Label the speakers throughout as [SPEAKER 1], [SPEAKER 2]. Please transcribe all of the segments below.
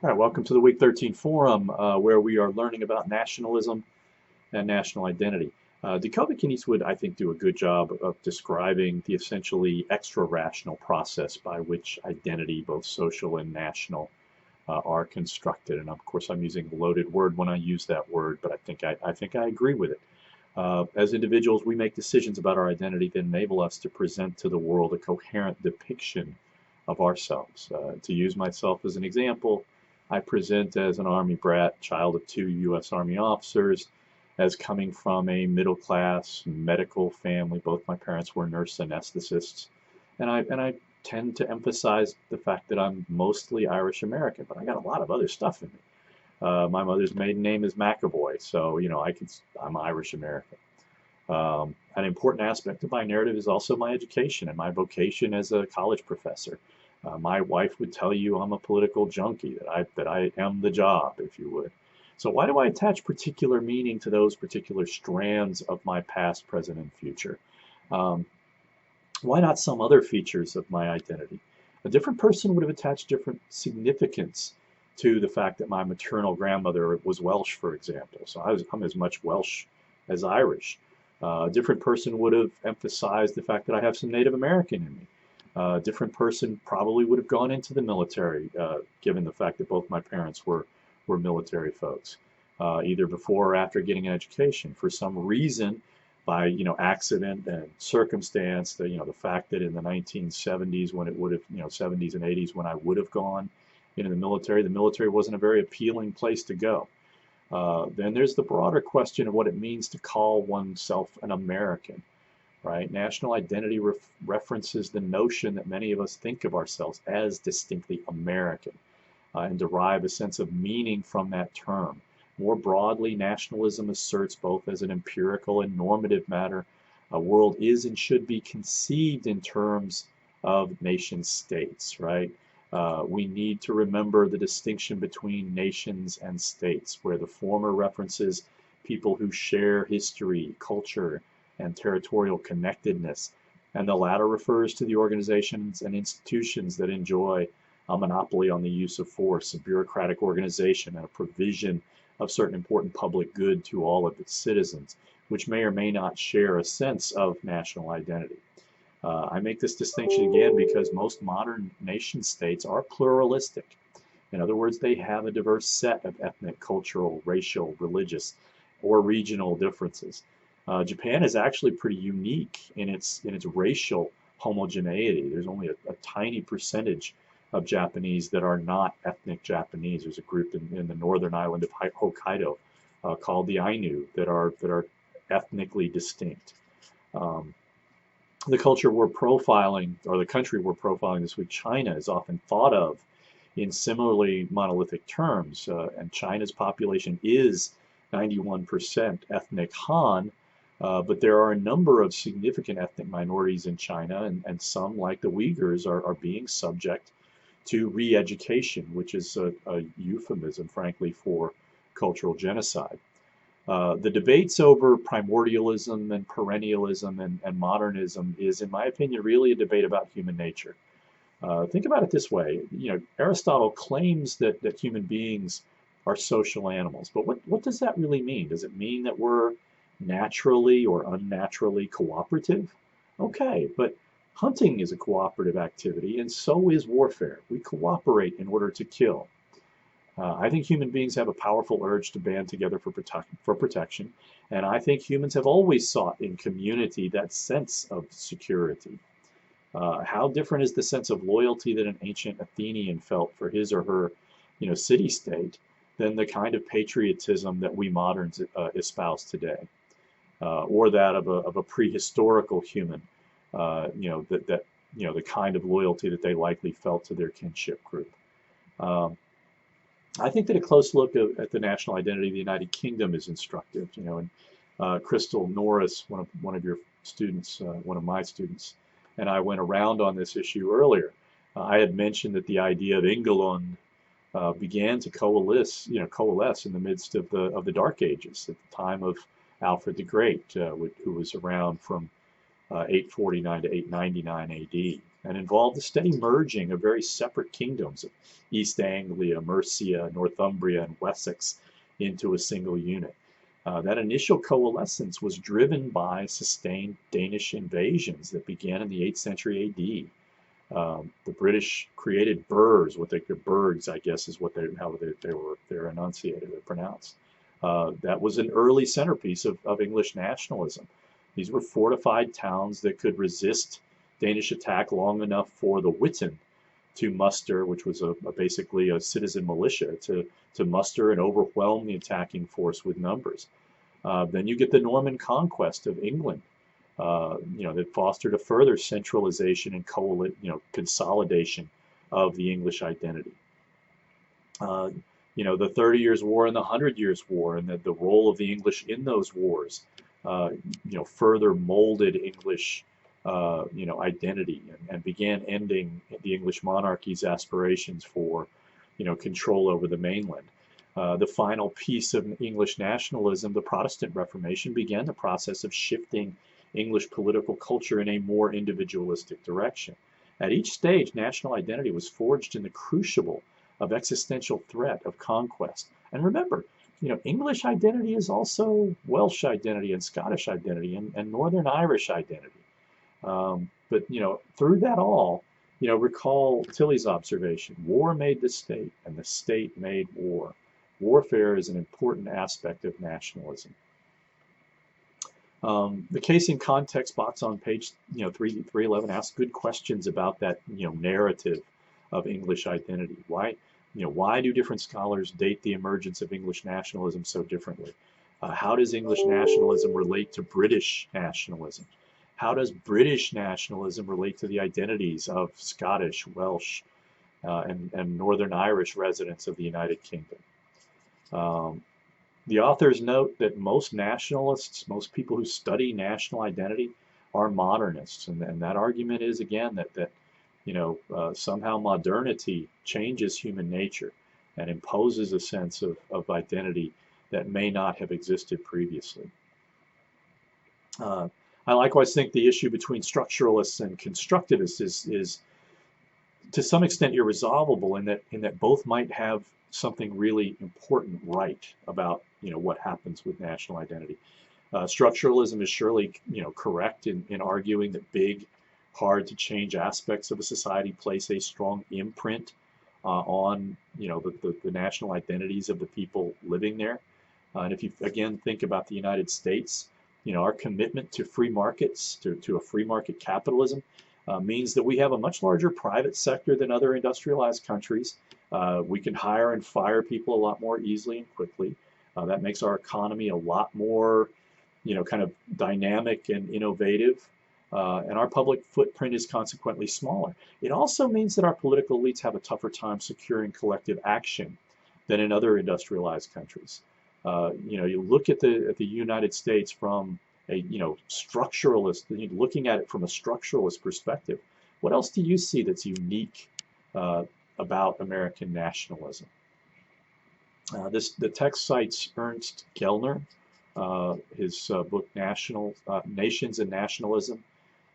[SPEAKER 1] All right, welcome to the Week 13 Forum, where we are learning about nationalism and national identity. Decovich and Eastwood, I think, do a good job of describing the essentially extra-rational process by which identity, both social and national, are constructed. And of course, I'm using a loaded word when I use that word, but I think I agree with it. As individuals, we make decisions about our identity that enable us to present to the world a coherent depiction of ourselves. To use myself as an example, I present as an Army brat, child of two U.S. Army officers, as coming from a middle class medical family. Both my parents were nurse anesthetists. And I tend to emphasize the fact that I'm mostly Irish American, but I got a lot of other stuff in me. My mother's maiden name is McAvoy, so I'm Irish American. An important aspect of my narrative is also my education and my vocation as a college professor. My wife would tell you I'm a political junkie, that I am the job, if you would. So why do I attach particular meaning to those particular strands of my past, present, and future? Um, why not some other features of my identity? A different person would have attached different significance to the fact that my maternal grandmother was Welsh, for example. So I'm as much Welsh as Irish. A different person would have emphasized the fact that I have some Native American in me. A different person probably would have gone into the military, given the fact that both my parents were military folks, either before or after getting an education. For some reason, by accident and circumstance, the fact that in the 1970s, when it would have 70s and 80s, when I would have gone into the military wasn't a very appealing place to go. Then there's the broader question of what it means to call oneself an American, right? National identity references the notion that many of us think of ourselves as distinctly American, and derive a sense of meaning from that term. More broadly, nationalism asserts both as an empirical and normative matter, a world is and should be conceived in terms of nation states, right? We need to remember the distinction between nations and states, where the former references people who share history, culture, and territorial connectedness, and the latter refers to the organizations and institutions that enjoy a monopoly on the use of force, a bureaucratic organization, and a provision of certain important public good to all of its citizens, which may or may not share a sense of national identity. I make this distinction again because most modern nation states are pluralistic. In other words, they have a diverse set of ethnic, cultural, racial, religious, or regional differences. Japan is actually pretty unique in its racial homogeneity. There's only a tiny percentage of Japanese that are not ethnic Japanese. There's a group in the northern island of Hokkaido called the Ainu that are ethnically distinct. Um, the culture we're profiling, or the country we're profiling this week, China, is often thought of in similarly monolithic terms. And China's population is 91% ethnic Han, but there are a number of significant ethnic minorities in China, and some, like the Uyghurs, are being subject to re-education, which is a euphemism, frankly, for cultural genocide. The debates over primordialism and perennialism and modernism is, in my opinion, really a debate about human nature. Think about it this way. Aristotle claims that human beings are social animals, but what does that really mean? Does it mean that we're naturally or unnaturally cooperative? Okay, but hunting is a cooperative activity, and so is warfare. We cooperate in order to kill. I think human beings have a powerful urge to band together for protection, and I think humans have always sought in community that sense of security. How different is the sense of loyalty that an ancient Athenian felt for his or her, city-state than the kind of patriotism that we moderns espouse today, or that of a prehistorical human, the kind of loyalty that they likely felt to their kinship group. Um, I think that a close look at the national identity of the United Kingdom is instructive. And Crystal Norris, one of your students, one of my students, and I went around on this issue earlier. I had mentioned that the idea of England began to coalesce in the midst of the Dark Ages at the time of Alfred the Great, who was around from 849 to 899 AD. and involved the steady merging of very separate kingdoms of East Anglia, Mercia, Northumbria, and Wessex into a single unit. That initial coalescence was driven by sustained Danish invasions that began in the 8th century AD. The British created burghs, burghs, I guess, is what they're enunciated or pronounced. That was an early centerpiece of English nationalism. These were fortified towns that could resist Danish attack long enough for the Witan to muster, which was basically a citizen militia, to muster and overwhelm the attacking force with numbers. Then you get the Norman conquest of England, that fostered a further centralization and consolidation of the English identity. The 30 Years' War and the 100 Years' War, and the role of the English in those wars, further molded English, identity and began ending the English monarchy's aspirations for, control over the mainland. The final piece of English nationalism, the Protestant Reformation, began the process of shifting English political culture in a more individualistic direction. At each stage, national identity was forged in the crucible of existential threat of conquest. And remember, English identity is also Welsh identity and Scottish identity and Northern Irish identity. But through that all, recall Tilley's observation: war made the state, and the state made war. Warfare is an important aspect of nationalism. The case in context box on page 311 asks good questions about that narrative of English identity. Why do different scholars date the emergence of English nationalism so differently? How does English nationalism relate to British nationalism? How does British nationalism relate to the identities of Scottish, Welsh, and Northern Irish residents of the United Kingdom? The authors note that most nationalists, most people who study national identity, are modernists, and that argument is again that somehow modernity changes human nature and imposes a sense of identity that may not have existed previously. I likewise think the issue between structuralists and constructivists is to some extent irresolvable in that both might have something really important right about what happens with national identity. Structuralism is surely correct in arguing that big, hard to change aspects of a society place a strong imprint on the national identities of the people living there. And if you again think about the United States, our commitment to free markets, to a free market capitalism, means that we have a much larger private sector than other industrialized countries. We can hire and fire people a lot more easily and quickly. That makes our economy a lot more, kind of dynamic and innovative. And our public footprint is consequently smaller. It also means that our political elites have a tougher time securing collective action than in other industrialized countries. You look at the United States from a structuralist, looking at it from a structuralist perspective. What else do you see that's unique about American nationalism? The text cites Ernst Gellner, his book Nations and Nationalism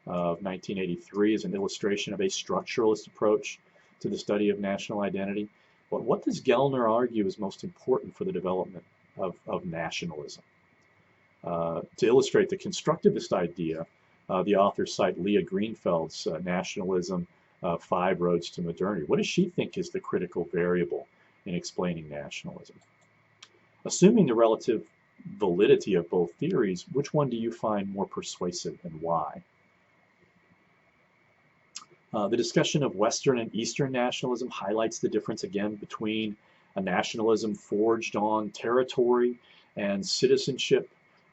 [SPEAKER 1] of 1983 is an illustration of a structuralist approach to the study of national identity. But what does Gellner argue is most important for the development of nationalism? To illustrate the constructivist idea, the authors cite Leah Greenfeld's Nationalism, 5 Roads to Modernity. What does she think is the critical variable in explaining nationalism? Assuming the relative validity of both theories, which one do you find more persuasive and why? The discussion of Western and Eastern nationalism highlights the difference again between a nationalism forged on territory and citizenship,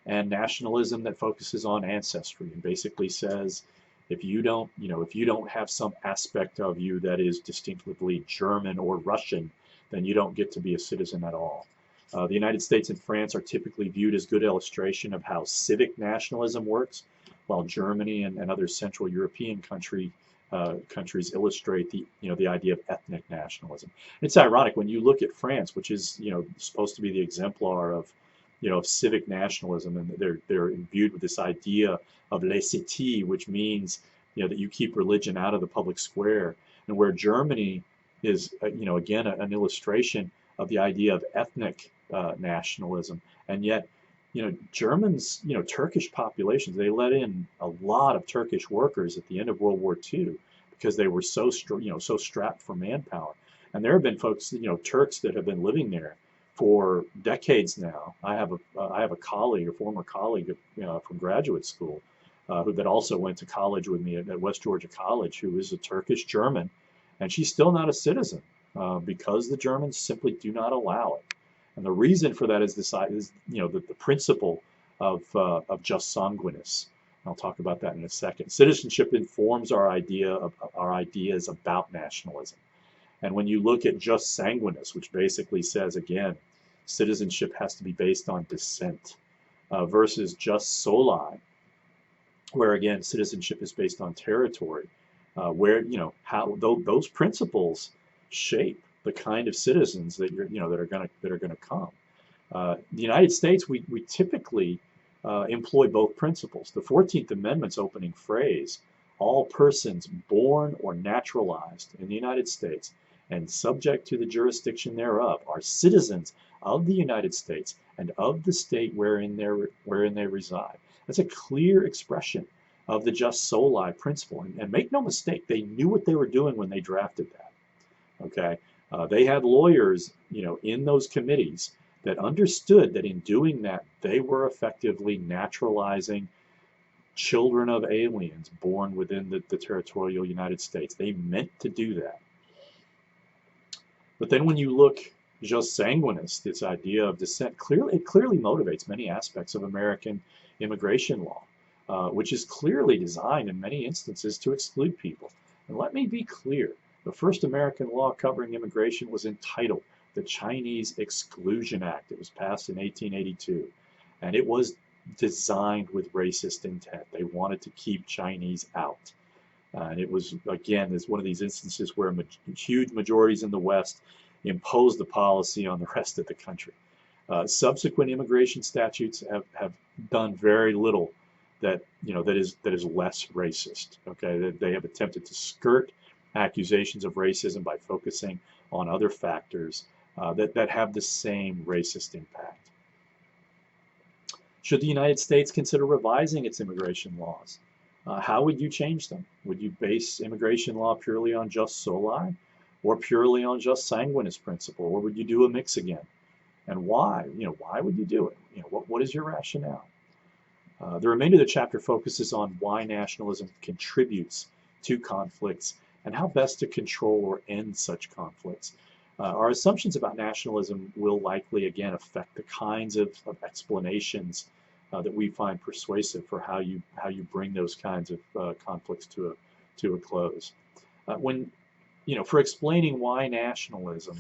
[SPEAKER 1] and nationalism that focuses on ancestry and basically says, if you don't have some aspect of you that is distinctively German or Russian, then you don't get to be a citizen at all. The United States and France are typically viewed as good illustration of how civic nationalism works, while Germany and other Central European countries illustrate the idea of ethnic nationalism. It's ironic when you look at France, which is supposed to be the exemplar of civic nationalism, and they're imbued with this idea of laicité, which means that you keep religion out of the public square, and where Germany is, again, an illustration of the idea of ethnic nationalism. And yet, Germans, Turkish populations, they let in a lot of Turkish workers at the end of World War II because they were so strapped for manpower. And there have been folks, Turks that have been living there for decades now. I have a colleague, a former colleague from graduate school, that also went to college with me at West Georgia College, who is a Turkish German, and she's still not a citizen because the Germans simply do not allow it. And the reason for that is the principle of jus sanguinis. I'll talk about that in a second. Citizenship informs our ideas about nationalism. And when you look at jus sanguinis, which basically says, again, citizenship has to be based on descent, versus jus soli, where again citizenship is based on territory, where how those principles shape the kind of citizens that that are gonna come. The United States, we typically employ both principles. The 14th Amendment's opening phrase, all persons born or naturalized in the United States and subject to the jurisdiction thereof are citizens of the United States and of the state wherein they reside. That's a clear expression of the jus soli principle. And make no mistake, they knew what they were doing when they drafted that. Okay, they had lawyers, in those committees that understood that in doing that, they were effectively naturalizing children of aliens born within the territorial United States. They meant to do that. But then when you look jus sanguinis, this idea of descent, it clearly motivates many aspects of American immigration law, which is clearly designed in many instances to exclude people. And let me be clear, the first American law covering immigration was entitled the Chinese Exclusion Act. It was passed in 1882, and it was designed with racist intent. They wanted to keep Chinese out. And it was, again, it's one of these instances where huge majorities in the West imposed the policy on the rest of the country. Subsequent immigration statutes have done very little that is less racist. Okay, they have attempted to skirt accusations of racism by focusing on other factors that have the same racist impact. Should the United States consider revising its immigration laws? How would you change them? Would you base immigration law purely on jus soli or purely on jus sanguinis principle, or would you do a mix again? And why? Why would you do it? What is your rationale? The remainder of the chapter focuses on why nationalism contributes to conflicts and how best to control or end such conflicts. Our assumptions about nationalism will likely, again, affect the kinds of explanations that we find persuasive for how you bring those kinds of conflicts to a close. For explaining why nationalism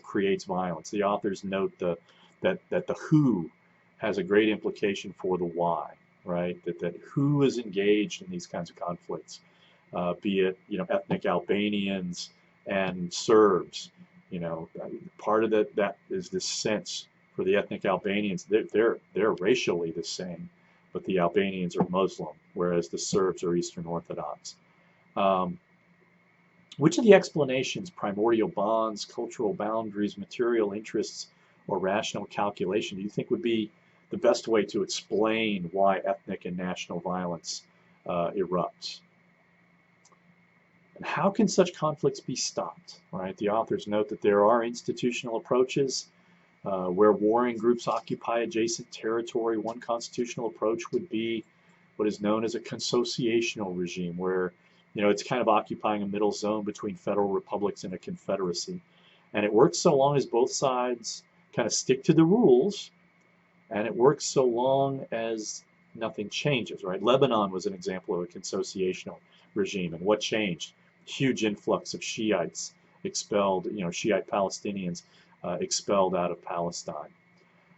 [SPEAKER 1] creates violence, the authors note that the who has a great implication for the why, right? That who is engaged in these kinds of conflicts, be it ethnic Albanians and Serbs. Part of that is this sense for the ethnic Albanians, they're racially the same, but the Albanians are Muslim, whereas the Serbs are Eastern Orthodox. Which of the explanations, primordial bonds, cultural boundaries, material interests, or rational calculation, do you think would be the best way to explain why ethnic and national violence erupts? And how can such conflicts be stopped? Right? The authors note that there are institutional approaches where warring groups occupy adjacent territory. One constitutional approach would be what is known as a consociational regime, where it's kind of occupying a middle zone between federal republics and a confederacy. And it works so long as both sides kind of stick to the rules, and it works so long as nothing changes, right? Lebanon was an example of a consociational regime, and what changed? Huge influx of Shiites expelled, Shiite Palestinians expelled out of Palestine.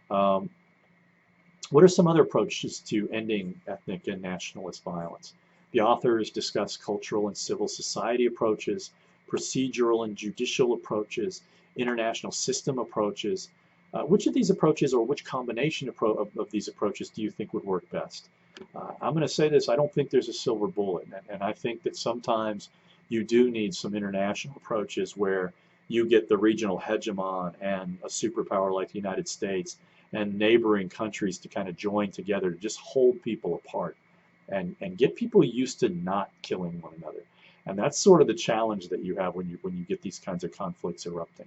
[SPEAKER 1] What are some other approaches to ending ethnic and nationalist violence? The authors discuss cultural and civil society approaches, procedural and judicial approaches, international system approaches. Which of these approaches, or which combination of these approaches, do you think would work best? I'm going to say this, I don't think there's a silver bullet, and I think that sometimes you do need some international approaches where you get the regional hegemon and a superpower like the United States and neighboring countries to kind of join together to just hold people apart and get people used to not killing one another. And that's sort of the challenge that you have when you get these kinds of conflicts erupting.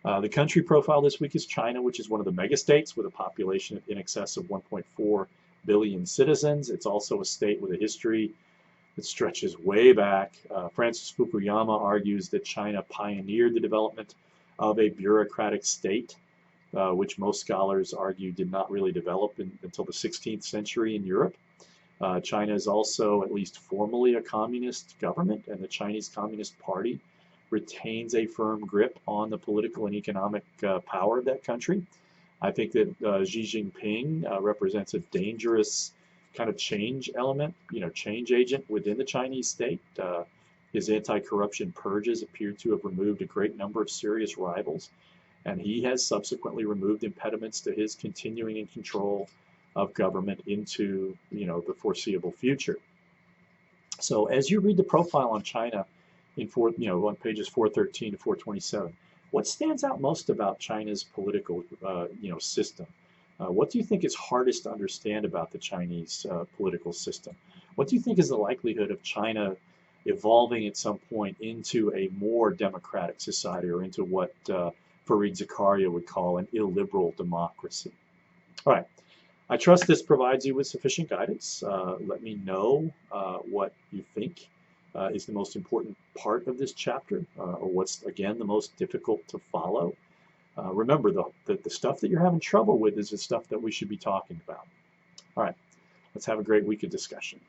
[SPEAKER 1] The country profile this week is China, which is one of the megastates with a population in excess of 1.4 billion citizens. It's also a state with a history that stretches way back. Francis Fukuyama argues that China pioneered the development of a bureaucratic state, which most scholars argue did not really develop until the 16th century in Europe. China is also, at least formally, a communist government, and the Chinese Communist Party retains a firm grip on the political and economic power of that country. I think that Xi Jinping represents a dangerous kind of change element, change agent within the Chinese state. His anti-corruption purges appear to have removed a great number of serious rivals, and he has subsequently removed impediments to his continuing in control of government into the foreseeable future. So as you read the profile on China on pages 413 to 427, what stands out most about China's political system? What do you think is hardest to understand about the Chinese political system? What do you think is the likelihood of China evolving at some point into a more democratic society, or into what Fareed Zakaria would call an illiberal democracy? All right. I trust this provides you with sufficient guidance. Let me know what you think is the most important part of this chapter, or what's, again, the most difficult to follow. Remember, the stuff that you're having trouble with is the stuff that we should be talking about. All right, let's have a great week of discussion.